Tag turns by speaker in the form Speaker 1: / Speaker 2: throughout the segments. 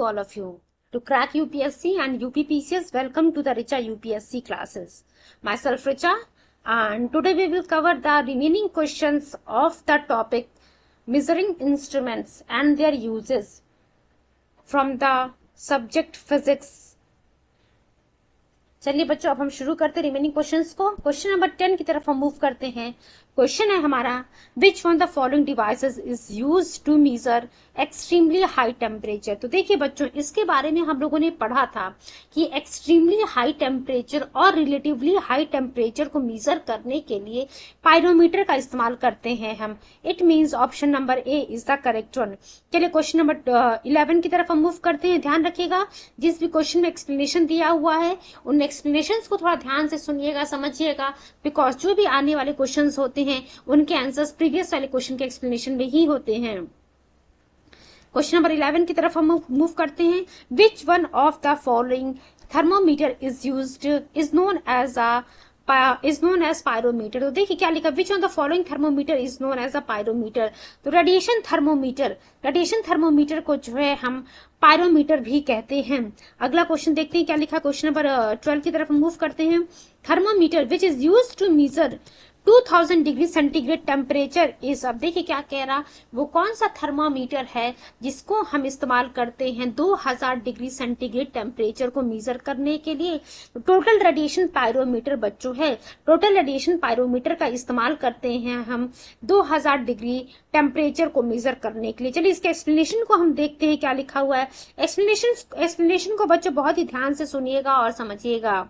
Speaker 1: you all of you. To crack UPSC and UPPCS, welcome to the Richa UPSC classes. Myself Richa, and today we will cover the remaining questions of the topic measuring instruments and their uses from the subject physics. चलिए बच्चों, अब हम शुरू करते remaining questions को. Question number 10 की तरफ हम मूव करते हैं. क्वेश्चन है हमारा, which one the following devices is used to measure extremely high temperature. तो देखिए बच्चों, इसके बारे में हम लोगों ने पढ़ा था कि एक्सट्रीमली हाई टेम्परेचर और रिलेटिवली हाई टेम्परेचर को मेजर करने के लिए पायरोमीटर का इस्तेमाल करते हैं हम. It means option number A is the correct one. चलिए क्वेश्चन नंबर 11 की तरफ हम मूव करते हैं. ध्यान रखिएगा, जिस भी क्वेश्चन में एक्सप्लेनेशन दिया हुआ है उन एक्सप्लेनेशंस को थोड़ा ध्यान से सुनिएगा, समझिएगा, बिकॉज जो भी आने वाले क्वेश्चंस होते हैं उनके आंसर्स प्रीवियस वाले क्वेश्चन के एक्सप्लेनेशन में ही होते हैं. क्वेश्चन नंबर 11 की तरफ हम मूव करते हैं. Which one of the following thermometer is known as pyrometer. तो देखिए क्या लिखा, which on the following thermometer is known as a pyrometer. तो रेडिएशन थर्मोमीटर को जो है हम पायरोमीटर भी कहते हैं. अगला क्वेश्चन देखते हैं क्या लिखा. क्वेश्चन नंबर 12 की तरफ मूव करते हैं. Thermometer which is used to measure 2000 degree centigrade temperature is. अब देखिए क्या कह रहा, वो कौन सा थर्मामीटर है जिसको हम इस्तेमाल करते हैं 2000 डिग्री सेंटीग्रेड टेम्परेचर को मेजर करने के लिए. टोटल रेडिएशन पायरोमीटर बच्चों है. टोटल रेडिएशन पायरोमीटर का इस्तेमाल करते हैं हम 2000 डिग्री टेम्परेचर को मेजर करने के लिए. चलिए इसके एक्सप्लेनेशन को हम देखते हैं क्या लिखा हुआ है. एक्सप्लेनेशन को बच्चों बहुत ही ध्यान से सुनिएगा और समझिएगा.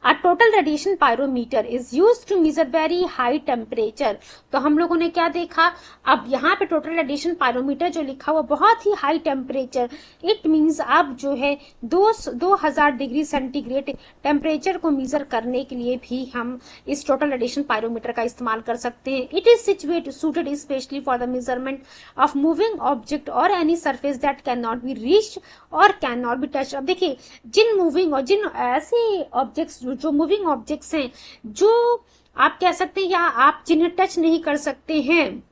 Speaker 1: A total radiation pyrometer is used to measure very high temperature. तो हम लोगों ने क्या देखा, अब यहाँ पे टोटल रेडिएशन पायरोमीटर जो लिखा हुआ बहुत ही हाई टेम्परेचर. इट मीन्स अब जो है 2000 डिग्री सेंटीग्रेड टेम्परेचर को मेजर करने के लिए भी हम इस टोटल रेडिएशन पायरोमीटर का इस्तेमाल कर सकते हैं. It is suited specially for the measurement of moving object और any surface that can not be reached और कैन नॉट बी टच. अब देखिए, जिन मूविंग और जिन ऐसे ऑब्जेक्ट्स जो मूविंग ऑब्जेक्ट्स हैं, जो आप कह सकते हैं या आप जिन्हें टच नहीं कर सकते हैं,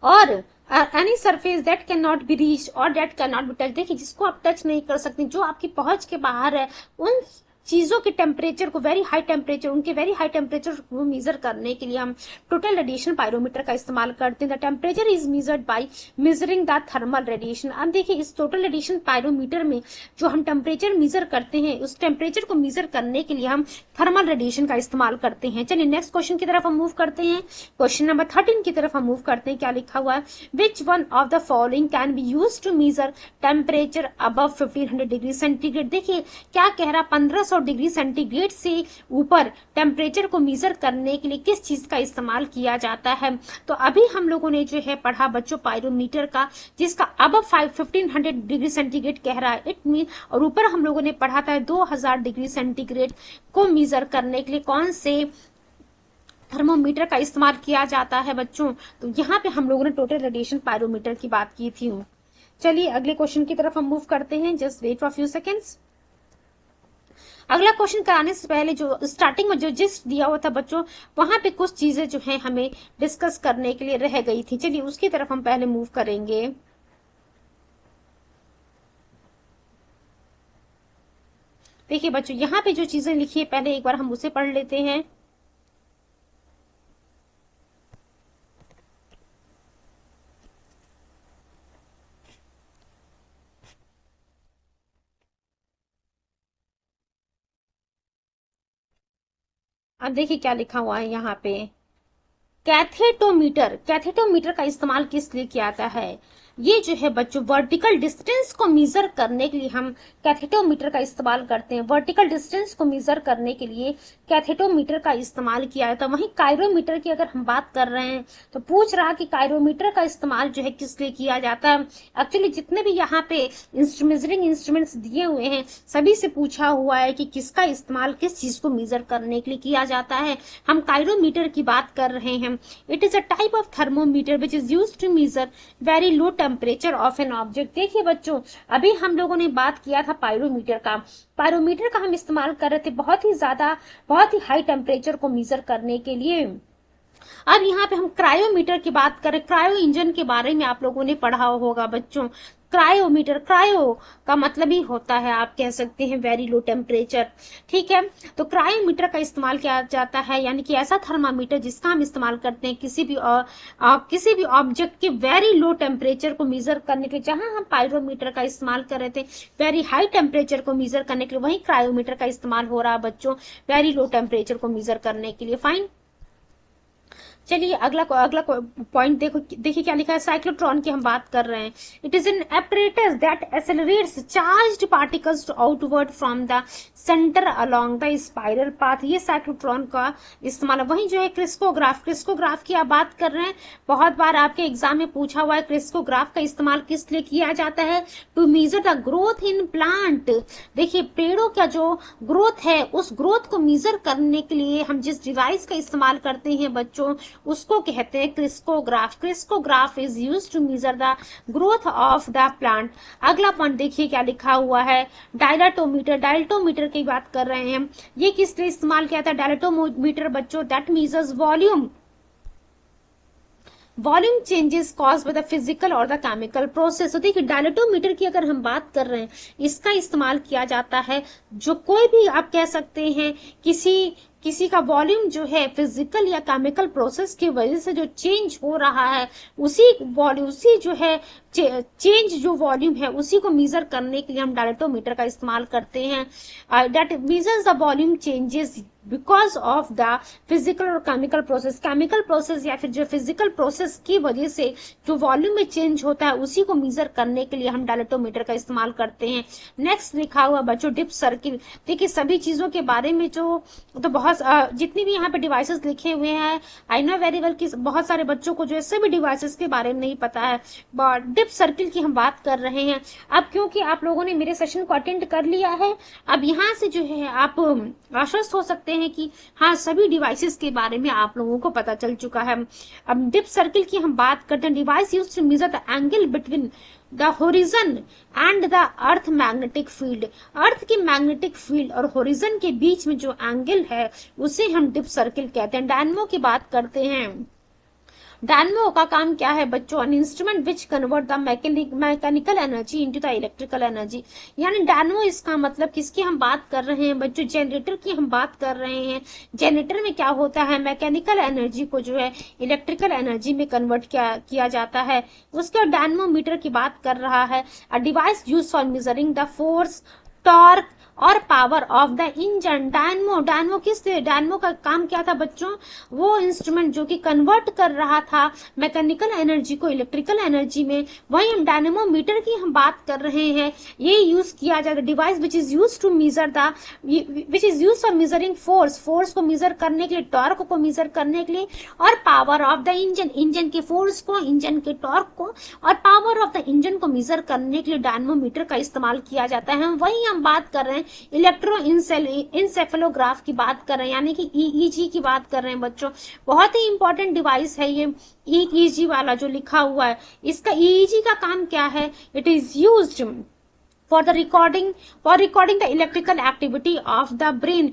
Speaker 1: और any surface that can not be reach और that can not be touch. देखिए, जिसको आप टच नहीं कर सकते, जो आपकी पहुंच के बाहर है, उन चीजों के टेम्परेचर को वेरी हाई टेम्परेचर को मेजर करने के लिए हम टोटल रेडिएशन पायरोमीटर का इस्तेमाल करते हैं. The temperature is measured by measuring the thermal radiation. अब देखिए, इस टोटल रेडिएशन पायरोमीटर में जो हम टेम्परेचर मेजर करते हैं, उस टेम्परेचर को मेजर करने के लिए हम थर्मल रेडिएशन का इस्तेमाल करते हैं. चलिए नेक्स्ट क्वेश्चन की तरफ हम मूव करते हैं. क्वेश्चन नंबर 13 की तरफ हम मूव करते हैं. क्या लिखा हुआ है, which one of the following can be used to measure temperature above 1500 degree centigrade. देखिए क्या कह रहा, 1500 डिग्री सेंटीग्रेड से ऊपर टेम्परेचर को मेजर करने के लिए किस चीज का इस्तेमाल किया जाता है. तो अभी हम लोगों ने जो है पढ़ा बच्चों पायरोमीटर का, जिसका अब 1500 डिग्री सेंटीग्रेड कह रहा है. इट मीन, और ऊपर हम लोगों ने पढ़ा था 2000 डिग्री सेंटीग्रेड को मेजर करने के लिए कौन से थर्मोमीटर का इस्तेमाल किया जाता है बच्चों. तो यहाँ पे हम लोगों ने टोटल रेडिएशन पायरोमीटर की बात की थी. चलिए अगले क्वेश्चन की तरफ हम मूव करते हैं. Just wait for few seconds. अगला क्वेश्चन कराने से पहले जो स्टार्टिंग में जो जिस्ट दिया हुआ था बच्चों, वहां पे कुछ चीजें जो है हमें डिस्कस करने के लिए रह गई थी. चलिए उसकी तरफ हम पहले मूव करेंगे. देखिए बच्चों, यहाँ पे जो चीजें लिखी है पहले एक बार हम उसे पढ़ लेते हैं. अब देखिए क्या लिखा हुआ है यहाँ पे. कैथेटोमीटर का इस्तेमाल किस लिए किया जाता है. ये जो है बच्चों वर्टिकल डिस्टेंस को मेजर करने के लिए हम कैथेटोमीटर का इस्तेमाल करते हैं. वर्टिकल डिस्टेंस को मेजर करने के लिए कैथेटोमीटर का इस्तेमाल किया जाता है. वहीं कायरोमीटर की अगर हम बात कर रहे हैं तो पूछ रहा कि कायरोमीटर का इस्तेमाल जो है किस लिए किया जाता है. एक्चुअली जितने भी यहाँ पे मेजरिंग इंस्ट्रूमेंट्स दिए हुए हैं सभी से पूछा हुआ है कि किसका इस्तेमाल किस चीज को मेजर करने के लिए किया जाता है. हम कायरोमीटर की बात कर रहे हैं. It is a type of thermometer which is used to measure very low temperature of an object. देखिए बच्चों, अभी हम लोगों ने बात किया था पायरोमीटर का. पायरोमीटर का हम इस्तेमाल कर रहे थे बहुत ही हाई टेम्परेचर को मेजर करने के लिए. अब यहाँ पे हम क्रायोमीटर की बात करें. क्रायो इंजन के बारे में आप लोगों ने पढ़ा होगा बच्चों. क्रायोमीटर, क्रायो का मतलब ही होता है, आप कह सकते हैं वेरी लो टेम्परेचर, ठीक है। तो क्रायोमीटर का इस्तेमाल किया जाता है, यानी कि ऐसा थर्मामीटर जिसका हम इस्तेमाल करते हैं किसी भी ऑब्जेक्ट के वेरी लो टेम्परेचर को मेजर करने के लिए। जहां हम पायरोमीटर का इस्तेमाल कर रहे थे वेरी हाई टेम्परेचर को मेजर करने के लिए, वहीं क्रायोमीटर का इस्तेमाल हो रहा है बच्चों वेरी लो टेम्परेचर को मेजर करने के लिए। फाइन। चलिए अगला पॉइंट देखिए क्या लिखा है। साइक्लोट्रॉन की हम बात कर रहे हैं। It is N apparatus that accelerates charged particles outward from the centre along the spiral path. ये साइक्लोट्रॉन का इस्तेमाल है। वहीं जो है क्रिस्कोग्राफ की आप बात कर रहे हैं, बहुत बार आपके एग्जाम में पूछा हुआ है क्रिस्कोग्राफ का इस्तेमाल किस लिए किया जाता है, to measure the growth in plant. देखिए पेड़ों का जो ग्रोथ है उस ग्रोथ को मेजर करने के लिए हम जिस डिवाइस का इस्तेमाल करते हैं बच्चों उसको कहते हैं crescograph. Crescograph is used to measure the growth of the plant. अगला पॉइंट देखिए क्या लिखा हुआ है। डायलाटोमीटर, डायलाटोमीटर की बात कर रहे हैं हम। ये किस लिए इस्तेमाल किया था डायलाटोमीटर बच्चों, that measures volume changes cause by the physical और द केमिकल प्रोसेस। तो देखिए डायलाटोमीटर की अगर हम बात कर रहे हैं, इसका इस्तेमाल किया जाता है जो कोई भी आप कह सकते हैं किसी का वॉल्यूम जो है फिजिकल या केमिकल प्रोसेस की वजह से जो चेंज हो रहा है उसी जो है चेंज जो वॉल्यूम है उसी को मेजर करने के लिए हम डायलाटोमीटर का इस्तेमाल करते हैं। That measures the volume changes because of the physical और केमिकल प्रोसेस या फिर जो फिजिकल प्रोसेस की वजह से जो वॉल्यूम में चेंज होता है उसी को मेजर करने के लिए हम डायलाटोमीटर का इस्तेमाल करते हैं। नेक्स्ट लिखा हुआ बच्चों डिप सर्किल। देखिए सभी चीजों के बारे में जो तो बहुत जितनी भी यहाँ पे डिवाइसेस लिखे हुए हैं, आई नो वेरी वेल कि बहुत सारे बच्चों को जो है सभी डिवाइसेस के बारे में नहीं पता है। डिप सर्किल की हम बात कर रहे हैं। अब क्योंकि आप लोगों ने मेरे सेशन को अटेंड कर लिया है, अब यहाँ से जो है आप आश्वस्त हो सकते हैं कि हाँ सभी डिवाइसेस के बारे में आप लोगों को पता चल चुका है। अब डिप सर्किल की हम बात करते हैं। Device used to measure the angle between the horizon and the earth magnetic field. Earth के मैग्नेटिक फील्ड और होरिजन के बीच में जो एंगल है उसे हम डिप सर्किल कहते हैं। डायनमो की बात करते हैं। डायनमो का काम क्या है बच्चों, an instrument which convert the mechanical energy into the electrical energy. यानी डायनमो इसका मतलब किसकी हम बात कर रहे हैं बच्चों, जनरेटर की हम बात कर रहे हैं। जनरेटर में क्या होता है, मैकेनिकल एनर्जी को जो है इलेक्ट्रिकल एनर्जी में कन्वर्ट किया जाता है। उसके बाद डायनमोमीटर की बात कर रहा है। A device used for measuring the force, torque और power of the engine. Dynamo किस लिए, डायनमो का काम क्या था बच्चों, वो इंस्ट्रूमेंट जो कि कन्वर्ट कर रहा था मैकेनिकल एनर्जी को इलेक्ट्रिकल एनर्जी में, वही हम डायनमोमीटर की हम बात कर रहे हैं। ये यूज किया जाता है device which is use to measure which is use for measuring force को मेजर करने के लिए, टॉर्क को मेजर करने के लिए, और पावर ऑफ द इंजन के फोर्स को, इंजन के टॉर्क को और पावर ऑफ द इंजन को मेजर करने के लिए डायनमोमीटर का इस्तेमाल किया जाता है। वही हम बात कर रहे हैं इलेक्ट्रो इंसेफेलोग्राफ की बात कर रहे हैं, यानी कि ईईजी की बात कर रहे हैं बच्चों। बहुत ही इंपॉर्टेंट डिवाइस है ये ईईजी वाला जो लिखा हुआ है। इसका ईईजी का काम क्या है, it is used for recording the electrical activity of the brain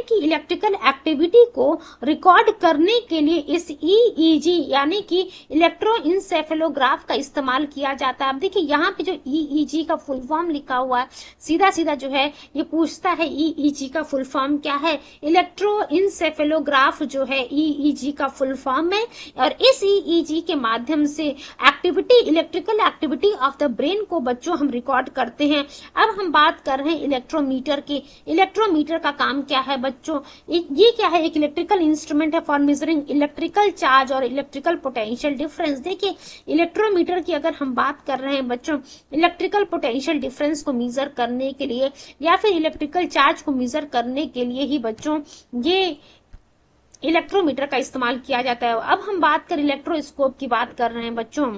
Speaker 1: की इलेक्ट्रिकल एक्टिविटी को रिकॉर्ड करने के लिए इस EEG यानी कि इलेक्ट्रोइंसेफेलोग्राफ का इस्तेमाल किया जाता है। अब देखिए यहाँ पे जो EEG का फुल फॉर्म लिखा हुआ है, सीधा सीधा जो है ये पूछता है EEG का फुल फॉर्म क्या है। इलेक्ट्रोइंसेफेलोग्राफ जो है EEG का फुल फॉर्म है, और इस EEG के माध्यम से electrical activity of the brain को बच्चों हम रिकॉर्ड करते हैं। अब हम बात कर रहे हैं इलेक्ट्रोमीटर की। इलेक्ट्रोमीटर का काम क्या है बच्चों, ये क्या है, एक इलेक्ट्रिकल इंस्ट्रूमेंट है फॉर मेजरिंग इलेक्ट्रिकल चार्ज और इलेक्ट्रिकल पोटेंशियल डिफरेंस। देखिए इलेक्ट्रोमीटर की अगर हम बात कर रहे हैं बच्चों, इलेक्ट्रिकल पोटेंशियल डिफरेंस को मेजर करने के लिए या फिर इलेक्ट्रिकल चार्ज को मेजर करने के लिए ही बच्चों ये इलेक्ट्रोमीटर का इस्तेमाल किया जाता है। अब हम बात कर इलेक्ट्रोस्कोप की बात कर रहे हैं बच्चों।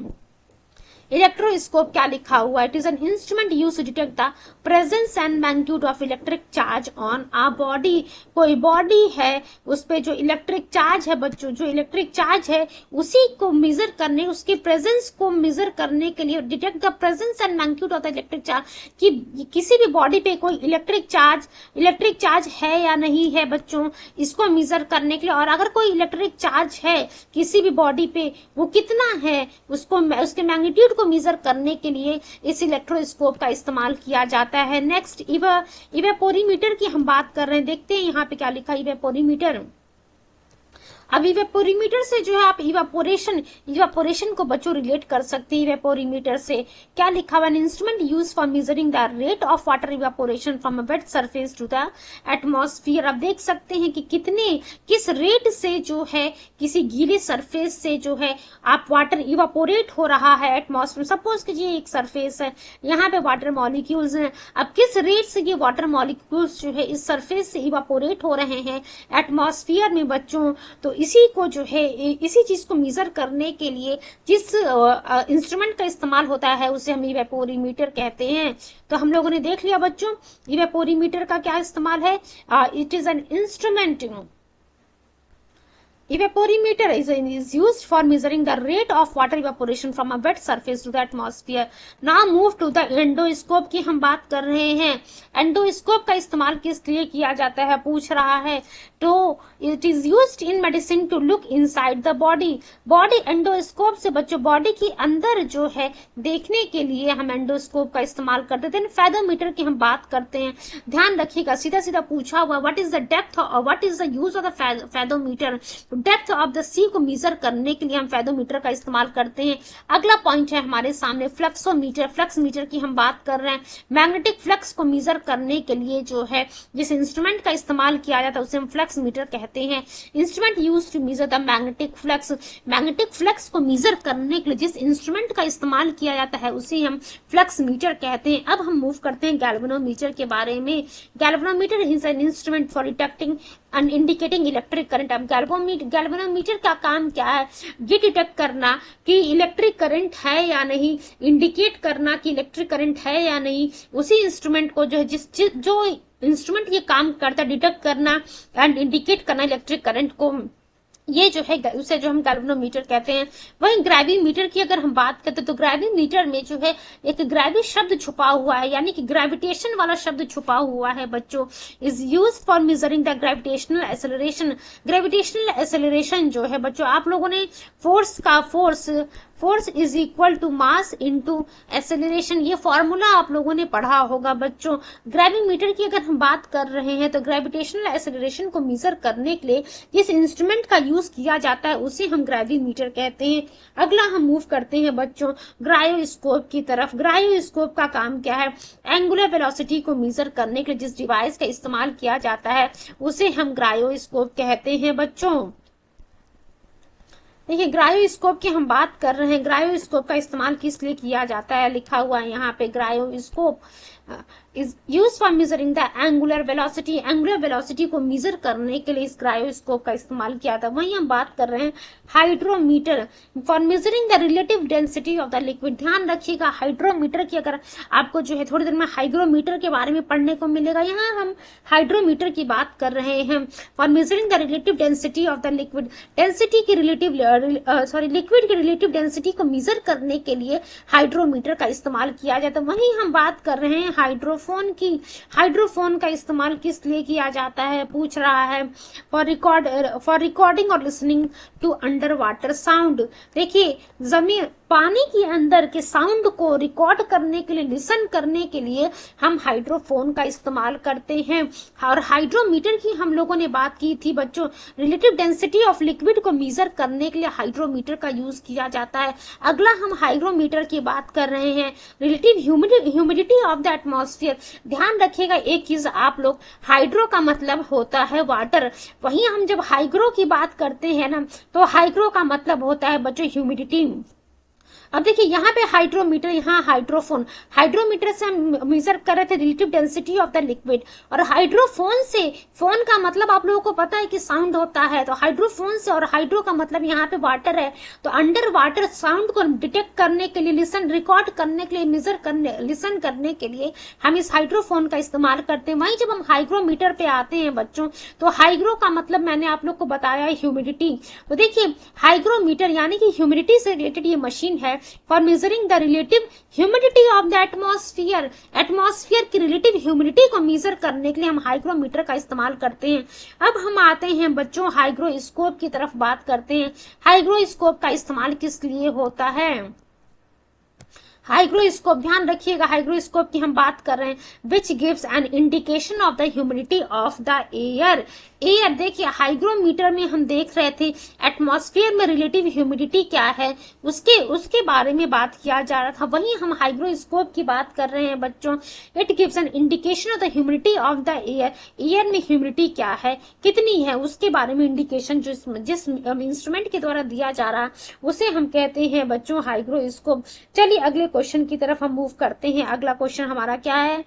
Speaker 1: इलेक्ट्रोस्कोप क्या लिखा हुआ है, it is an instrument use to detect the presence and magnitude of electric charge on a body. कोई बॉडी है उस पे जो इलेक्ट्रिक चार्ज है बच्चों, जो इलेक्ट्रिक चार्ज है उसी को मेजर करने, उसके प्रेजेंस को मेजर करने के लिए, detect the presence and magnitude of the electric charge, कि किसी भी बॉडी पे कोई इलेक्ट्रिक चार्ज है या नहीं है बच्चों, इसको मेजर करने के लिए। और अगर कोई इलेक्ट्रिक चार्ज है किसी भी बॉडी पे, वो कितना है उसको, उसके मैग्नीट्यूड को मेजर करने के लिए इस इलेक्ट्रोस्कोप का इस्तेमाल किया जाता है। नेक्स्ट इवेपोरीमीटर की हम बात कर रहे हैं। देखते हैं यहाँ पे क्या लिखा है इवेपोरीमीटर। अब इवेपोरीमीटर से जो है आप इवेपोरेशन को बच्चों रिलेट कर सकते हैं। इवेपोरीमीटर से क्या लिखा हुआ है, instrument use for measuring the rate of water evaporation from a wet surface to the atmosphere. अब देख सकते हैं कि किस रेट से जो है किसी गीले सरफेस से जो है आप वाटर इवेपोरेट हो रहा है एटमॉस्फेयर। सपोज कीजिए एक सरफेस है, यहाँ पे वाटर मॉलिक्यूल्स हैं, अब किस रेट से ये वाटर मॉलिक्यूल्स जो है इस सरफेस से इवेपोरेट हो रहे हैं एटमॉस्फेयर में बच्चों। तो इसी को जो है इसी चीज को मेजर करने के लिए जिस इंस्ट्रूमेंट का इस्तेमाल होता है उसे हम इवेपोरीमीटर कहते हैं। तो हम लोगों ने देख लिया बच्चों इवेपोरीमीटर का क्या इस्तेमाल है। It is an instrument. Evaporimeter is used for measuring the rate of water evaporation from a wet surface to the atmosphere. Now move to the endoscope की हम बात कर रहे हैं। एंडोस्कोप का इस्तेमाल किस लिए किया जाता है पूछ रहा है। तो it is used in medicine to look inside the body. Body endoscope से बच्चों बॉडी के अंदर जो है देखने के लिए हम एंडोस्कोप का इस्तेमाल करते हैं। फैदोमीटर की हम बात करते हैं, ध्यान रखिएगा सीधा सीधा पूछा हुआ व्हाट इज द डेप्थ और what is the use of the fathometer. Depth of the sea को मेजर करने के लिए हम फैदोमीटर का इस्तेमाल करते हैं। अगला पॉइंट है हमारे सामने फ्लक्सोमीटर। फ्लक्स मीटर की हम बात कर रहे हैं। मैग्नेटिक फ्लक्स को मेजर करने के लिए जो है जिस इंस्ट्रूमेंट का इस्तेमाल किया जाता है उसे हम फ्लक्स मीटर कहते हैं। Instrument use to measure the magnetic flux. Magnetic flux को मेजर करने के लिए जिस इंस्ट्रूमेंट का इस्तेमाल किया जाता है उसे हम फ्लक्स मीटर कहते हैं। अब हम मूव करते हैं गैल्वेनोमीटर के बारे में। Galvanometer is an instrument for detecting and indicating electric current. अब गैल्वेनोमीटर का काम क्या है, ये डिटेक्ट करना कि इलेक्ट्रिक करंट है या नहीं, इंडिकेट करना कि इलेक्ट्रिक करंट है या नहीं। उसी इंस्ट्रूमेंट को जो है जो इंस्ट्रूमेंट ये काम करता है डिटेक्ट करना एंड इंडिकेट करना इलेक्ट्रिक करंट को, ये जो है उसे जो हम गैल्वेनोमीटर कहते हैं। वहीं ग्रेविमीटर की अगर हम बात करते हैं तो ग्रेविमीटर में जो है एक ग्रेवी शब्द छुपा हुआ है, यानी कि ग्रेविटेशन वाला शब्द छुपा हुआ है बच्चों। Is use for measuring the gravitational acceleration. Gravitational acceleration जो है बच्चों आप लोगों ने force is equal to mass into acceleration, ये फॉर्मूला आप लोगों ने पढ़ा होगा बच्चों। ग्रेविमीटर की अगर हम बात कर रहे हैं तो ग्रेविटेशनल एक्सेलरेशन को मेजर करने के लिए जिस इंस्ट्रूमेंट का यूज किया जाता है उसे हम ग्रेविमीटर कहते हैं। अगला हम मूव करते हैं बच्चों ग्रायोस्कोप की तरफ। ग्रायोस्कोप का काम क्या है, एंगुलर वेलोसिटी को मेजर करने के लिए जिस डिवाइस का इस्तेमाल किया जाता है उसे हम ग्रायोस्कोप कहते हैं बच्चों। देखिए ग्रायोस्कोप की हम बात कर रहे हैं। ग्रायोस्कोप का इस्तेमाल किस लिए किया जाता है, लिखा हुआ है यहाँ पे gyroscope is use for measuring the angular velocity. Angular velocity को मेजर करने के लिए इस ग्रायोस्कोप का इस्तेमाल किया था। वहीं हम बात कर रहे हैं hydrometer for measuring the relative density of the liquid. ध्यान रखिएगा हाइड्रोमीटर की अगर आपको जो है थोड़ी देर में हाइग्रोमीटर के बारे में पढ़ने को मिलेगा, यहाँ हम हाइड्रोमीटर की बात कर रहे हैं। For measuring the relative density of the liquid, density की रिलेटिव लिक्विड की रिलेटिव डेंसिटी को मेजर करने के लिए हाइड्रोमीटर का इस्तेमाल किया जाता है। वहीं हम बात कर रहे हैं हाइड्रोफोन की। हाइड्रोफोन का इस्तेमाल किस लिए किया जाता है पूछ रहा है, फॉर रिकॉर्डिंग और listening to underwater sound. देखिए जमीन पानी के अंदर के साउंड को रिकॉर्ड करने के लिए, लिसन करने के लिए हम हाइड्रोफोन का इस्तेमाल करते हैं। और हाइड्रोमीटर की हम लोगों ने बात की थी बच्चों, रिलेटिव डेंसिटी ऑफ लिक्विड को मेजर करने के लिए हाइड्रोमीटर का यूज किया जाता है। अगला हम हाइग्रोमीटर की बात कर रहे हैं, relative humidity of the atmosphere. ध्यान रखिएगा एक चीज आप लोग, हाइड्रो का मतलब होता है वाटर, वहीं हम जब हाइग्रो की बात करते हैं ना तो हाइग्रो का मतलब होता है बच्चों ह्यूमिडिटी। अब देखिए यहाँ पे हाइड्रोमीटर, यहाँ हाइड्रोफोन। हाइड्रोमीटर से हम मेजर कर रहे थे relative density of the liquid, और हाइड्रोफोन से, फोन का मतलब आप लोगों को पता है कि साउंड होता है, तो हाइड्रोफोन से, और हाइड्रो का मतलब यहाँ पे वाटर है, तो अंडर वाटर साउंड को डिटेक्ट करने के लिए, लिसन रिकॉर्ड करने के लिए, मेजर करने, लिसन करने के लिए हम इस हाइड्रोफोन का इस्तेमाल करते हैं। वहीं जब हम हाइग्रोमीटर पे आते हैं बच्चों तो हाइग्रो का मतलब मैंने आप लोग को बताया ह्यूमिडिटी। तो देखिए हाइग्रोमीटर यानी कि ह्यूमिडिटी से रिलेटेड ये मशीन है for measuring the relative humidity of the atmosphere. Atmosphere की रिलेटिव ह्यूमिडिटी को मेजर करने के लिए हम हाइग्रोमीटर का इस्तेमाल करते हैं। अब हम आते हैं बच्चों हाइग्रोस्कोप की तरफ बात करते हैं। हाइग्रोस्कोप का इस्तेमाल किस लिए होता है। हाइग्रोस्कोप, ध्यान रखिएगा हाइग्रोस्कोप की हम बात कर रहे हैं, which gives an indication of the humidity of the air. Air देखिए हाइग्रोमीटर में हम देख रहे थे एटमॉस्फेयर में रिलेटिव ह्यूमिडिटी क्या है उसके बारे में बात किया जा रहा था, वहीं हम हाइग्रोस्कोप की बात कर रहे हैं बच्चों। It gives an indication of the humidity of the air, air में ह्यूमिडिटी क्या है, कितनी है, उसके बारे में इंडिकेशन जिस इंस्ट्रूमेंट के द्वारा दिया जा रहा उसे हम कहते हैं बच्चों हाइग्रोस्कोप। चलिए अगले क्वेश्चन की तरफ हम मूव करते हैं। अगला क्वेश्चन हमारा क्या है,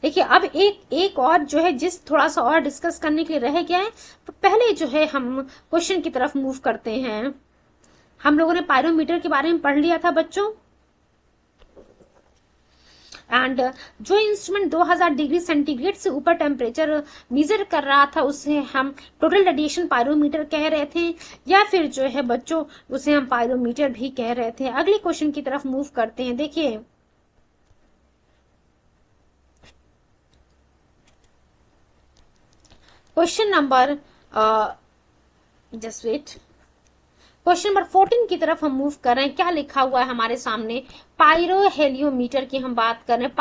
Speaker 1: देखिए अब एक और जो है जिस थोड़ा सा और डिस्कस करने के लिए रह गया है, तो पहले जो है हम क्वेश्चन की तरफ मूव करते हैं। हम लोगों ने पायरोमीटर के बारे में पढ़ लिया था बच्चों, एंड जो इंस्ट्रूमेंट 2000 डिग्री सेंटीग्रेड से ऊपर टेम्परेचर मेजर कर रहा था उसे हम टोटल रेडिएशन पायरोमीटर कह रहे थे, या फिर जो है बच्चों उसे हम पायरोमीटर भी कह रहे थे। अगले क्वेश्चन की तरफ मूव करते हैं। देखिए question number just wait, question number 14 की तरफ हम मूव कर रहे हैं। क्या लिखा हुआ है हमारे सामने, पायरोहेलियोमीटर की हम बात कर रहे हैं।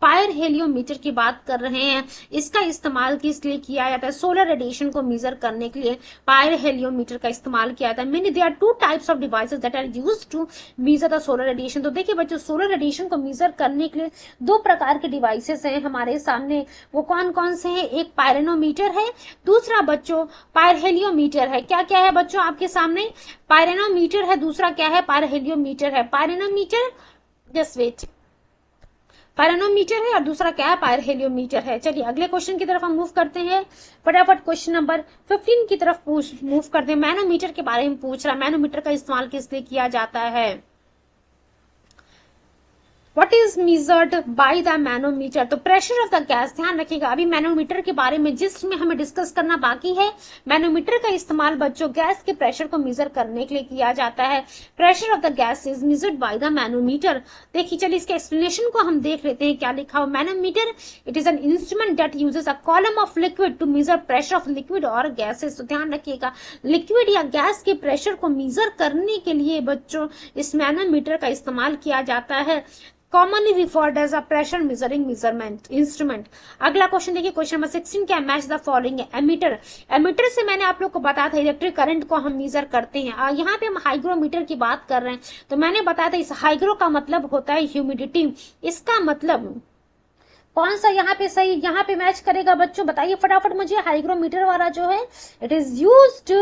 Speaker 1: पायर हेलियोमीटर की बात कर रहे हैं। इसका इस्तेमाल किस लिए किया जाता है, सोलर रेडिएशन को मेजर करने के लिए पायर हेलियोमीटर का इस्तेमाल किया जाता है। Mean there are two types of devices that are used to measure the solar radiation. तो देखिए बच्चों सोलर रेडिएशन को मेजर करने के लिए दो प्रकार के डिवाइसेस हैं हमारे सामने, वो कौन कौन से हैं, एक पायरोनोमीटर है, दूसरा बच्चों पायर हेलियोमीटर है। क्या क्या है बच्चों आपके सामने, पायरोनोमीटर है, दूसरा क्या है पायर हेलियोमीटर है। पायरोनोमीटर जस्ट वेट, पायरोनोमीटर है और दूसरा क्या है पायर हेलियोमीटर है। चलिए अगले क्वेश्चन की तरफ हम मूव करते हैं फटाफट। क्वेश्चन नंबर 15 की तरफ मूव करते हैं। मैनोमीटर के बारे में पूछ रहा है, मैनोमीटर का इस्तेमाल किस लिए किया जाता है। What is measured by the manometer, तो प्रेशर ऑफ द गैस, ध्यान रखिएगा अभी मैनोमीटर के बारे में जिसमें हमें डिस्कस करना बाकी है। मैनोमीटर का इस्तेमाल बच्चों गैस के प्रेशर को मेजर करने के लिए किया जाता है। Pressure of the gas is measured by the manometer. देखिए चलिए इसके एक्सप्लेनेशन को हम देख लेते हैं क्या लिखा हो। Manometer it is an instrument that uses a column of liquid to measure pressure of liquid और गैसेस। तो ध्यान रखिएगा लिक्विड या गैस के प्रेशर को मेजर करने के लिए बच्चों इस मैनोमीटर का इस्तेमाल किया जाता है, commonly referred as a pressure measuring measurement instrument। अगला क्वेश्चन देखिए क्वेश्चन नंबर 16 क्या match the following. Ammeter, ammeter से मैंने आप लोग को बताया था इलेक्ट्रिक करंट को हम मेजर करते हैं। यहाँ पे हम हाइग्रोमीटर की बात कर रहे हैं, तो मैंने बताया था इस हाइग्रो का मतलब होता है ह्यूमिडिटी। इसका मतलब कौन सा यहाँ पे सही यहाँ पे मैच करेगा बच्चों, बताइए फटाफट मुझे। हाइग्रोमीटर वाला जो है it is used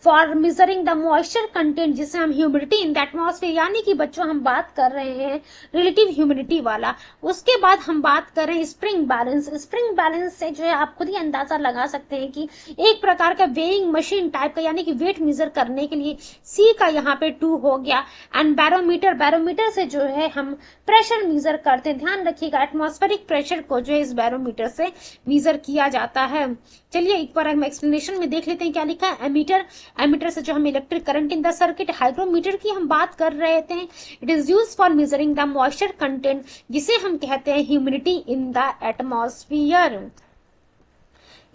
Speaker 1: for measuring the moisture content, जिसे हम ह्यूमिडिटी इन द एटमॉस्फेयर, यानी कि बच्चों हम बात कर रहे हैं रिलेटिव ह्यूमिडिटी वाला। उसके बाद हम बात कर रहे हैं स्प्रिंग बैलेंस। स्प्रिंग बैलेंस से जो है आप खुद ही अंदाजा लगा सकते हैं कि एक प्रकार का वेइंग मशीन टाइप का, यानी कि वेट मेजर करने के लिए सी का यहाँ पे 2 हो गया। एंड बैरोमीटर, बैरोमीटर से जो है हम प्रेशर मेजर करते हैं। ध्यान रखिएगा एटमॉस्फेरिक प्रेशर को जो है इस बैरोमीटर से मेजर किया जाता है। चलिए एक बार हम एक्सप्लेनेशन में देख लेते हैं क्या लिखा है। एमीटर, एमीटर से जो हम electric current in the circuit. Hygrometer की हम बात कर रहे थे, it is used for measuring the moisture content, जिसे हम कहते हैं humidity in the atmosphere.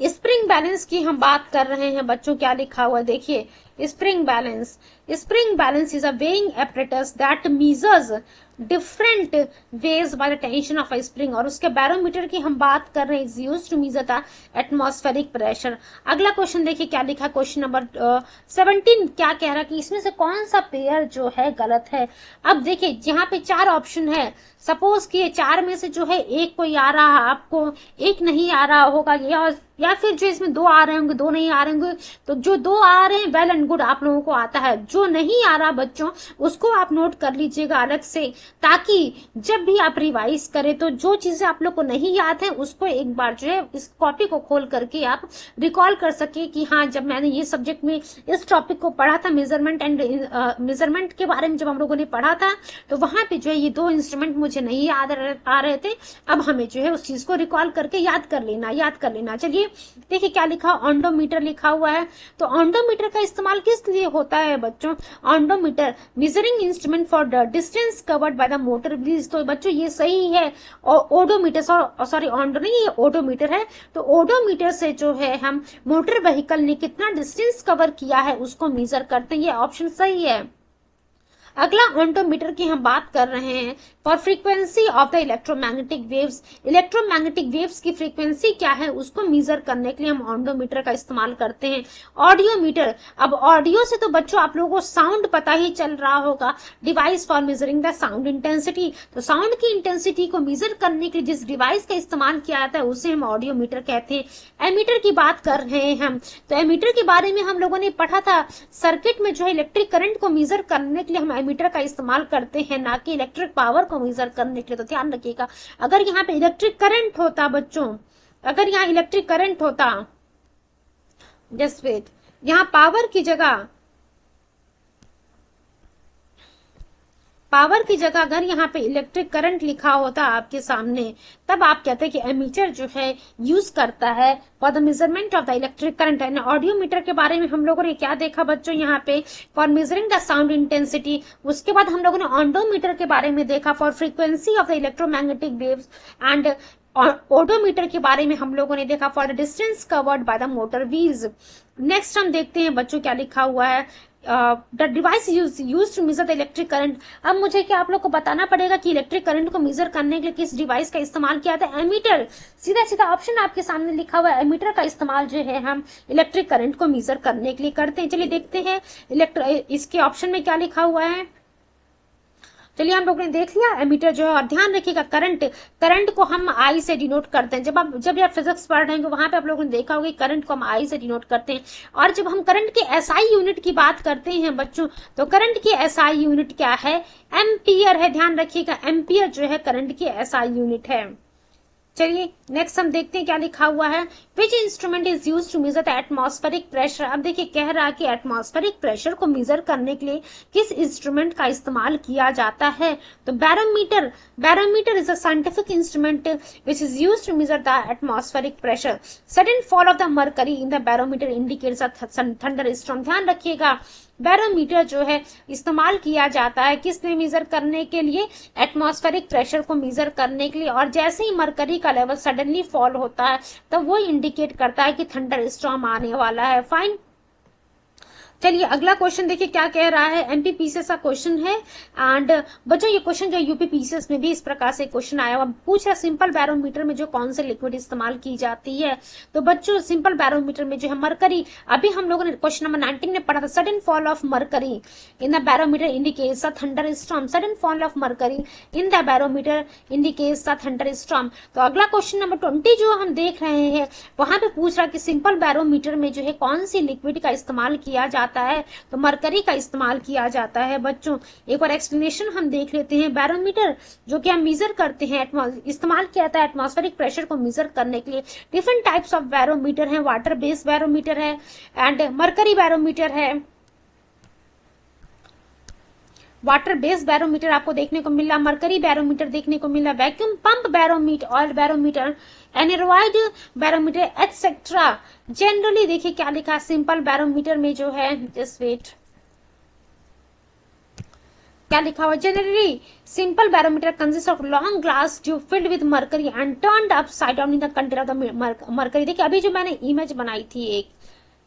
Speaker 1: Spring balance की हम बात कर रहे हैं बच्चों, क्या लिखा हुआ देखिए spring balance. Spring balance is a weighing apparatus that measures different weights by the tension of a spring. और उसके बैरोमीटर की हम बात कर रहे हैं, is used to measure the atmospheric pressure. अगला क्वेश्चन देखिए क्या लिखा है, क्वेश्चन नंबर 17 क्या कह रहा है कि इसमें से कौन सा पेयर जो है गलत है। अब देखिए यहाँ पे 4 ऑप्शन है, सपोज कि 4 में से जो है एक कोई आ रहा है, आपको एक नहीं आ रहा होगा, या फिर जो इसमें 2 आ रहे होंगे 2 नहीं आ रहे होंगे। तो जो 2 आ रहे हैं वेल एंड गुड, आप लोगों को आता है। जो नहीं आ रहा बच्चों उसको आप नोट कर लीजिएगा अलग से, ताकि जब भी आप रिवाइज करें तो जो चीजें आप लोग को नहीं याद है उसको एक बार जो है इस कॉपी को खोल करके आप रिकॉल कर सके कि हाँ जब मैंने ये सब्जेक्ट में इस टॉपिक को पढ़ा था, मेजरमेंट एंड मेजरमेंट के बारे में जब हम लोगों ने पढ़ा था, तो वहां पे जो है ये 2 इंस्ट्रूमेंट मुझे नहीं याद आ रहे थे। अब हमें जो है उस चीज को रिकॉल करके याद कर लेना। चलिए देखिए क्या लिखा, ऑन्डोमीटर लिखा हुआ है। तो ऑन्डोमीटर का इस्तेमाल किस लिए होता है बच्चों, odometer measuring instrument for the distance covered by the motor wheels. तो बच्चों ये सही है। और ओडोमीटर, सॉरी ऑन्डो नहीं, ये ओडोमीटर है। तो ओडोमीटर से जो है हम मोटर व्हीकल ने कितना डिस्टेंस कवर किया है उसको मेजर करते हैं। ये ऑप्शन सही है। अगला ऑन्टोमीटर की हम बात कर रहे हैं for frequency of the electromagnetic waves. Electromagnetic waves की फ्रीक्वेंसी क्या है उसको मेजर करने के लिए हम ऑन्टोमीटर का इस्तेमाल करते हैं। ऑडियोमीटर, अब ऑडियो से तो बच्चों आप लोगों को साउंड पता ही चल रहा होगा, device for measuring the sound intensity. तो साउंड की इंटेंसिटी को मेजर करने के लिए जिस डिवाइस का इस्तेमाल किया जाता है उसे हम ऑडियोमीटर कहते हैं। एमीटर की बात कर रहे हैं हम, तो एमीटर के बारे में हम लोगों ने पढ़ा था, सर्किट में जो है इलेक्ट्रिक करंट को मेजर करने के लिए हम एमीटर का इस्तेमाल करते हैं, ना कि इलेक्ट्रिक पावर को मेजर करने के लिए। तो ध्यान रखिएगा, अगर यहाँ पे इलेक्ट्रिक करंट होता बच्चों, अगर यहाँ इलेक्ट्रिक करंट होता, जस्ट वेट, यहाँ पावर की जगह अगर यहाँ पे इलेक्ट्रिक करंट लिखा होता आपके सामने, तब आप कहते हैं कि एमीटर जो है यूज करता है for the measurement of the electric current. And audiometer के बारे में हम लोगों ने क्या देखा बच्चों, यहाँ पे for measuring the sound intensity. उसके बाद हम लोगों ने ऑडोमीटर के बारे में देखा for frequency of the electromagnetic waves. And odometer के बारे में हम लोगों ने देखा for the distance covered by the motor wheels. Next हम देखते हैं बच्चों क्या लिखा हुआ है, the device use to measure the electric current. अब मुझे क्या आप लोग को बताना पड़ेगा कि इलेक्ट्रिक करंट को मेजर करने के लिए किस डिवाइस का इस्तेमाल किया था, एमीटर। सीधा सीधा ऑप्शन आपके सामने लिखा हुआ है, एमीटर का इस्तेमाल जो है हम इलेक्ट्रिक करंट को मेजर करने के लिए करते हैं। चलिए देखते हैं इसके ऑप्शन में क्या लिखा हुआ है। चलिए हम लोग ने देख लिया एमीटर जो है, और ध्यान रखिएगा करंट को हम आई से डिनोट करते हैं। जब आप फिजिक्स पढ़ रहे हैं वहां पे आप लोगों ने देखा होगा करंट को हम आई से डिनोट करते हैं। और जब हम करंट के एसआई यूनिट की बात करते हैं बच्चों, तो करंट की एसआई यूनिट क्या है, एम्पियर है। ध्यान रखिएगा, एम्पियर जो है करंट की एसआई यूनिट है। चलिए नेक्स्ट हम देखते हैं क्या लिखा हुआ है, which instrument is use to measure the atmospheric pressure. अब देखिए कह रहा है कि एटमॉस्फेरिक प्रेशर को मेजर करने के लिए किस इंस्ट्रूमेंट का इस्तेमाल किया जाता है, तो barometer is a scientific instrument which is use to measure the atmospheric pressure. Sudden fall of the mercury in the barometer indicates a thunderstorm. ध्यान रखिएगा, बैरोमीटर जो है इस्तेमाल किया जाता है किसने मेजर करने के लिए, एटमॉस्फेरिक प्रेशर को मेजर करने के लिए। और जैसे ही मरकरी का लेवल सडनली फॉल होता है तो वो इंडिकेट करता है कि थंडर स्टॉर्म आने वाला है। फाइन, चलिए अगला क्वेश्चन देखिए क्या कह रहा है, एमपीपीसीएस का क्वेश्चन है। एंड बच्चों ये क्वेश्चन जो यूपीपीसीएस में भी इस प्रकार से क्वेश्चन आया हुआ, पूछ रहा सिंपल बैरोमीटर में जो कौन से लिक्विड इस्तेमाल की जाती है। तो बच्चों सिंपल बैरोमीटर में जो है मरकरी, अभी हम लोगों ने क्वेश्चन नंबर 19 में पढ़ा था, sudden fall of mercury in the barometer indicates a thunder storm. Sudden fall of mercury in the barometer indicates a thunder storm. तो अगला क्वेश्चन नंबर 20 जो हम देख रहे हैं वहां पे पूछ रहा कि सिंपल बैरोमीटर में जो है कौन सी लिक्विड का इस्तेमाल किया जाता है, तो मरकरी का इस्तेमाल किया जाता है। बच्चों एक बार एक्सप्लेनेशन हम देख लेते हैं। बैरोमीटर जो कि हम मेजर करते हैं, इस्तेमाल किया जाता है एटमॉस्फेरिक प्रेशर को मेजर करने के लिए। डिफरेंट टाइप्स ऑफ बैरोमीटर है, वाटर बेस्ड बैरोमीटर है एंड मरकरी बैरोमीटर है। वाटर बेस्ड बैरोमीटर आपको देखने को मिला, मरकरी बैरोमीटर देखने को मिला, vacuum pump barometer, oil barometer, aneroid barometer etcetera. Generally देखिए क्या लिखा है सिंपल बैरोमीटर में जो है, जस्ट वेट, क्या लिखा हुआ, generally simple barometer consist of long glass tube filled with mercury and turned upside down in the container of the mercury. देखिए अभी जो मैंने इमेज बनाई थी, एक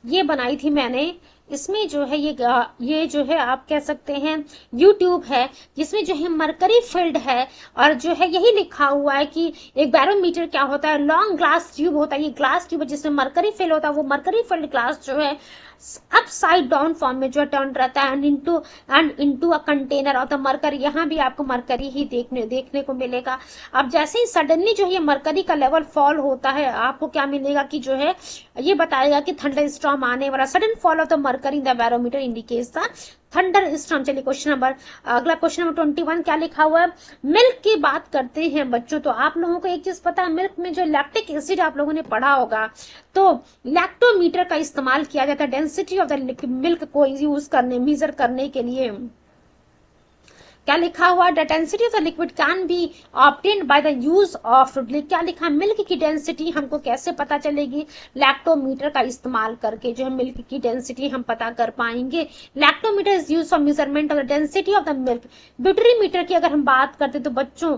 Speaker 1: ये बनाई थी मैंने, इसमें जो है ये जो है आप कह सकते हैं यूट्यूब है, जिसमें जो है मरकरी फील्ड है। और जो है यही लिखा हुआ है कि एक बैरोमीटर क्या होता है, लॉन्ग ग्लास ट्यूब होता है, ये ग्लास ट्यूब जिसमें मरकरी फील्ड होता है, वो मरकरी फील्ड ग्लास जो है अपसाइड डाउन फॉर्म में जो टर्न रहता है and into a container of the mercury. यहाँ भी आपको मरकरी ही देखने को मिलेगा। अब जैसे ही सडनली जो है मरकरी का लेवल फॉल होता है, आपको क्या मिलेगा कि जो है ये बताएगा कि थंडर स्टॉर्म आने वाला। Sudden fall of the mercury in the barometer indicates the thunder storm. चलिए अगला क्वेश्चन नंबर 21 क्या लिखा हुआ है, मिल्क की बात करते हैं बच्चों। तो आप लोगों को एक चीज पता है, मिल्क में जो लैक्टिक एसिड आप लोगों ने पढ़ा होगा, तो लैक्टोमीटर का इस्तेमाल किया जाता है डेंसिटी ऑफ द मिल्क को यूज करने, मेजर करने के लिए। क्या लिखा हुआ, the density of the liquid can be obtained by the use of, क्या लिखा, मिल्क की डेंसिटी हमको कैसे पता चलेगी, लैक्टोमीटर का इस्तेमाल करके जो है मिल्क की डेंसिटी हम पता कर पाएंगे। Lactometer is use for measurement of the density of the milk. Butyrometer की अगर हम बात करते तो बच्चों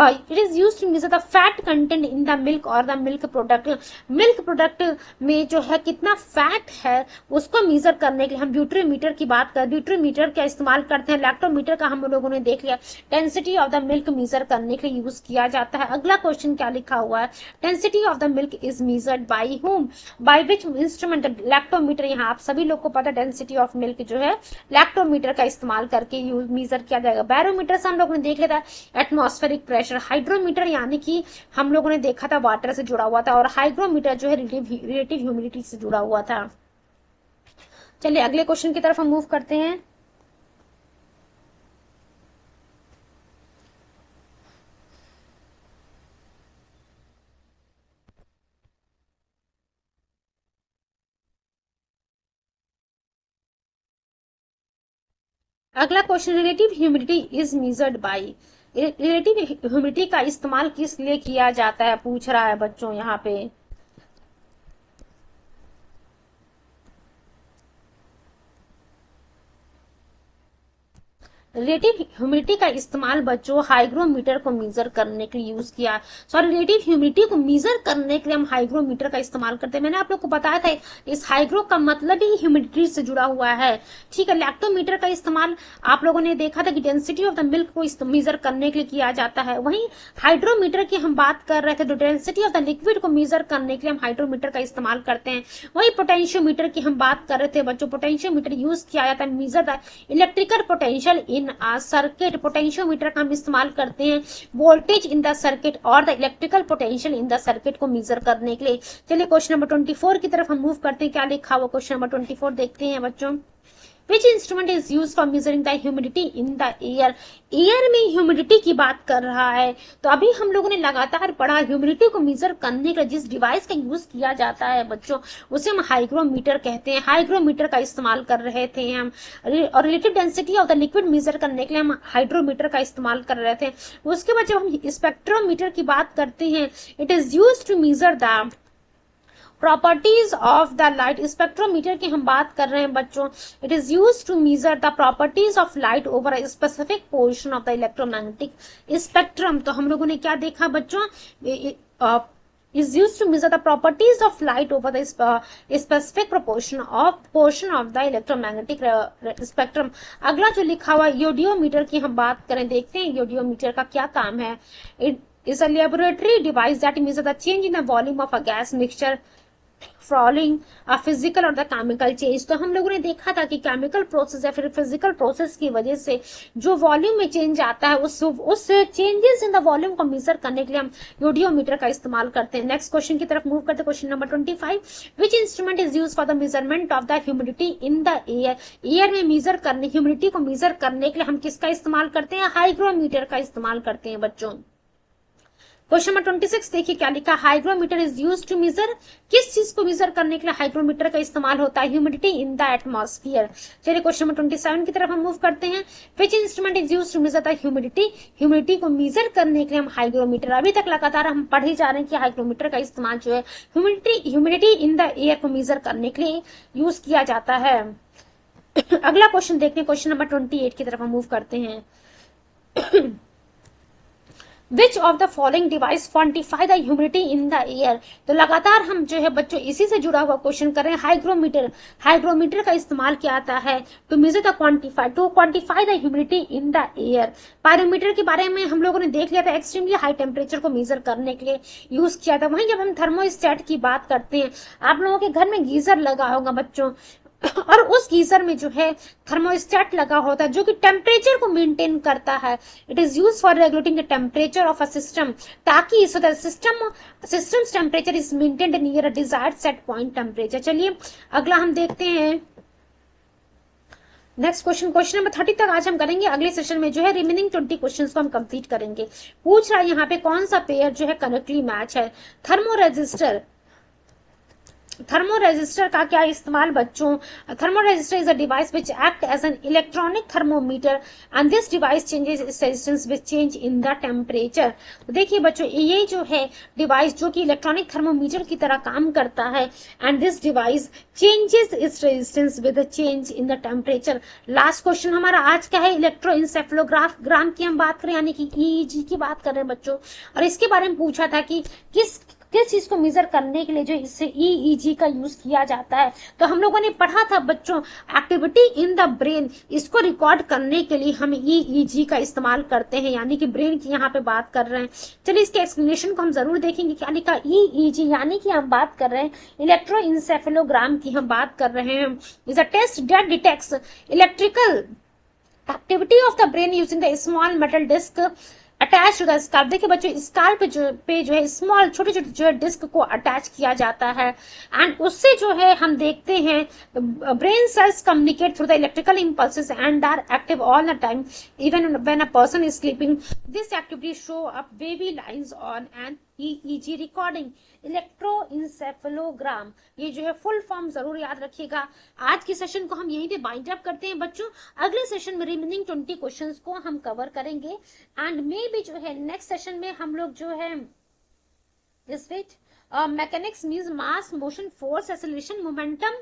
Speaker 1: it is use to measure the fat content in the milk और the milk product. Milk product में जो है कितना फैट है उसको मेजर करने के लिए हम ब्यूटरीमीटर की बात करें, ब्यूटरीमीटर का इस्तेमाल करते हैं। लैक्टोमीटर का हम लोगों ने देख लिया, density of the milk measure करने के लिए यूज किया जाता है। अगला क्वेश्चन क्या लिखा हुआ है, density of the milk is measured by whom, by which instrument, lactometer. यहाँ आप सभी लोग को पता है डेंसिटी ऑफ मिल्क जो है लैक्टोमीटर का इस्तेमाल करके यूज मेजर किया जाएगा। बैरोमीटर से हम लोगों ने देख लिया था एटमॉस्फेरिक प्रेशर। हाइड्रोमीटर यानी कि हम लोगों ने देखा था वाटर से जुड़ा हुआ था, और हाइग्रोमीटर जो है रिलेटिव ह्यूमिडिटी से जुड़ा हुआ था। चलिए अगले क्वेश्चन की तरफ हम मूव करते हैं। अगला question, relative humidity is measured by, relative humidity का इस्तेमाल किस लिए किया जाता है पूछ रहा है बच्चों यहाँ पे। रिलेटिव ह्यूमिडिटी का इस्तेमाल बच्चों हाइग्रोमीटर को मेजर करने के लिए यूज किया, सॉरी रिलेटिव ह्यूमिडिटी को मेजर करने के लिए हम हाइग्रोमीटर का इस्तेमाल करते हैं। मैंने आप लोग को बताया था इस हाइग्रो का मतलब ही ह्यूमिडिटी से जुड़ा हुआ है, ठीक है। लैक्टोमीटर का इस्तेमाल आप लोगों ने देखा था कि डेंसिटी ऑफ द मिल्क को मेजर करने के लिए किया जाता है। वहीं हाइड्रोमीटर की हम बात कर रहे थे तो डेंसिटी ऑफ द लिक्विड को मेजर करने के लिए हम हाइड्रोमीटर का इस्तेमाल करते हैं। वही पोटेंशियोमीटर की हम बात कर रहे थे बच्चों, पोटेंशियोमीटर यूज किया जाता है measure the electrical potential in circuit. Potentiometer का हम इस्तेमाल करते हैं वोल्टेज इन द सर्किट और the electrical potential in the circuit को मेजर करने के लिए। चलिए क्वेश्चन नंबर 24 की तरफ हम मूव करते हैं। क्या लिखा हुआ क्वेश्चन नंबर 24 देखते हैं बच्चों। Which instrument is used for measuring the humidity in the air? Air में ह्यूमिडिटी की बात कर रहा है, तो अभी हम लोगों ने लगातार पढ़ा ह्यूमिडिटी को मेजर करने का जिस डिवाइस का यूज किया जाता है बच्चों उसे हम हाइग्रोमीटर कहते हैं। हाइग्रोमीटर का इस्तेमाल कर रहे थे हम, और relative density of the liquid measure करने के लिए हम हाइड्रोमीटर का इस्तेमाल कर रहे थे। उसके बाद जब हम स्पेक्ट्रोमीटर की बात करते हैं, it is use to measure the properties of the light. Spectrometer की हम बात कर रहे हैं बच्चों, it is use to measure the properties of light over a specific portion of the electromagnetic spectrum. तो हम लोगों ने क्या देखा बच्चों, is used to measure the properties of light over the specific portion of the electromagnetic spectrum। अगला जो लिखा हुआ योडियोमीटर की हम बात करें, देखते हैं योडियोमीटर का क्या काम है। It is a laboratory device that measures the change in the volume of a gas mixture following a physical और द केमिकल चेंज। तो हम लोगों ने देखा था कि केमिकल प्रोसेस या फिर फिजिकल प्रोसेस की वजह से जो वॉल्यूम में चेंज आता है उस चेंजेस इन द वॉल्यूम को मेजर करने के लिए हम योडियोमीटर का इस्तेमाल करते हैं। नेक्स्ट क्वेश्चन की तरफ मूव करते हैं, question number 25। Which instrument is use for the measurement of the humidity in the air. Air में मेजर करने, ह्यूमिडिटी को मेजर करने के लिए हम किसका इस्तेमाल करते हैं, हाइग्रोमीटर का इस्तेमाल करते हैं बच्चों। क्वेश्चन नंबर 26 देखिए क्या लिखा, hygrometer is use to measure, किस चीज को मेजर करने के लिए हाइग्रोमीटर का इस्तेमाल होता है, ह्यूमिडिटी इन द एटमॉस्फेयर। चलिए क्वेश्चन नंबर 27 की तरफ हम मूव करते हैं। Which instrument is use to measure the humidity, humidity को मेजर करने के लिए हम हाइग्रोमीटर, अभी तक लगातार हम पढ़ ही जा रहे हैं कि हाइग्रोमीटर का इस्तेमाल जो है ह्यूमिडिटी इन द एयर को मेजर करने के लिए यूज किया जाता है। अगला क्वेश्चन देखते हैं, क्वेश्चन नंबर 28 की तरफ हम मूव करते हैं। Which of the following device quantify the humidity in the air. तो लगातार हम जो है बच्चों इसी से जुड़ा हुआ क्वेश्चन कर रहे हैं। हाइग्रोमीटर, हाइग्रोमीटर का इस्तेमाल किया जाता है to measure the quantify the humidity in the air. Pyrometer के बारे में हम लोगों ने देख लिया था, एक्सट्रीमली हाई टेम्परेचर को मेजर करने के लिए यूज किया था। वहीं जब हम थर्मोस्टेट की बात करते हैं, आप लोगों के घर में गीजर लगा होगा बच्चों, और उस गीजर में जो है थर्मोस्टेट लगा होता है जो कि टेम्परेचर को मेंटेन करता है। It is use for regulating the temperature of a system, ताकि so the system's temperature is maintained near a desired set point temperature. चलिए अगला हम देखते हैं नेक्स्ट क्वेश्चन, क्वेश्चन नंबर 30 तक आज हम करेंगे। अगले सेशन में जो है रिमेनिंग 20 क्वेश्चंस को हम कंप्लीट करेंगे। पूछ रहा है यहाँ पे कौन सा पेयर जो है करेक्टली मैच है। थर्मो रेजिस्टर थर्मो रजिस्टर का क्या इस्तेमाल बच्चों? Thermo resistor is a device which act as an electronic thermometer and this device changes its resistance with change in the temperature. तो देखिए बच्चों, ये जो है डिवाइस जो कि इलेक्ट्रॉनिक थर्मोमीटर की तरह काम करता है, and this device changes its resistance with change in the temperature. Last question हमारा आज का है इलेक्ट्रोइंसेफेलोग्राम की हम बात करें, यानी कि ईईजी की बात कर रहे हैं बच्चों, और इसके बारे में पूछा था कि किस चीज को मेजर करने के लिए जो इससे ईईजी का यूज किया जाता है। तो हम लोगों ने पढ़ा था बच्चों, एक्टिविटी इन द ब्रेन, इसको रिकॉर्ड करने के लिए हम ईईजी का इस्तेमाल करते हैं, यानी कि ब्रेन की यहाँ पे बात कर रहे हैं। चलिए इसके एक्सप्लेनेशन को हम जरूर देखेंगे। क्या लिखा? ईईजी यानी कि हम बात कर रहे हैं इलेक्ट्रोइंसेफेलोग्राम की हम बात कर रहे हैं। Is a test that detects electrical activity of the brain using the small metal disc attach to the scalp. देखिए बच्चों, स्काल्प पे जो है स्मॉल छोटे छोटे जो है डिस्क को अटैच किया जाता है, एंड उससे जो है हम देखते हैं brain cells communicate through the electrical impulses and are active all the time even when a person is sleeping. This activity show up wavy lines on an EEG recording. Electroencephalogram, ये जो है full form जरूर याद रखिएगा। आज के session को हम यहीं पे बाइंड अप करते हैं बच्चों। अगले सेशन में रिमेनिंग 20 क्वेश्चंस को हम कवर करेंगे, एंड मे भी जो है नेक्स्ट सेशन में हम लोग जो है इस which mechanics means mass, motion, force, acceleration, momentum,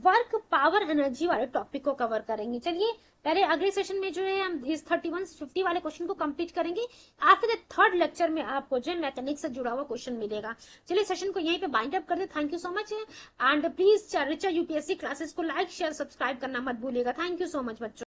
Speaker 1: work, power, energy वाले टॉपिक को कवर करेंगे। चलिए पहले अगले सेशन में जो है हम इस 31-50 वाले क्वेश्चन को कंप्लीट करेंगे। आफ्टर द थर्ड लेक्चर में आपको जो है मैकेनिक्स से जुड़ा हुआ क्वेश्चन मिलेगा। चलिए सेशन को यहीं पे बाइंड अप कर दे। Thank you so much, and please Richa UPSC classes को लाइक, शेयर, सब्सक्राइब करना मत भूलिएगा। थैंक यू सो मच बच्चों।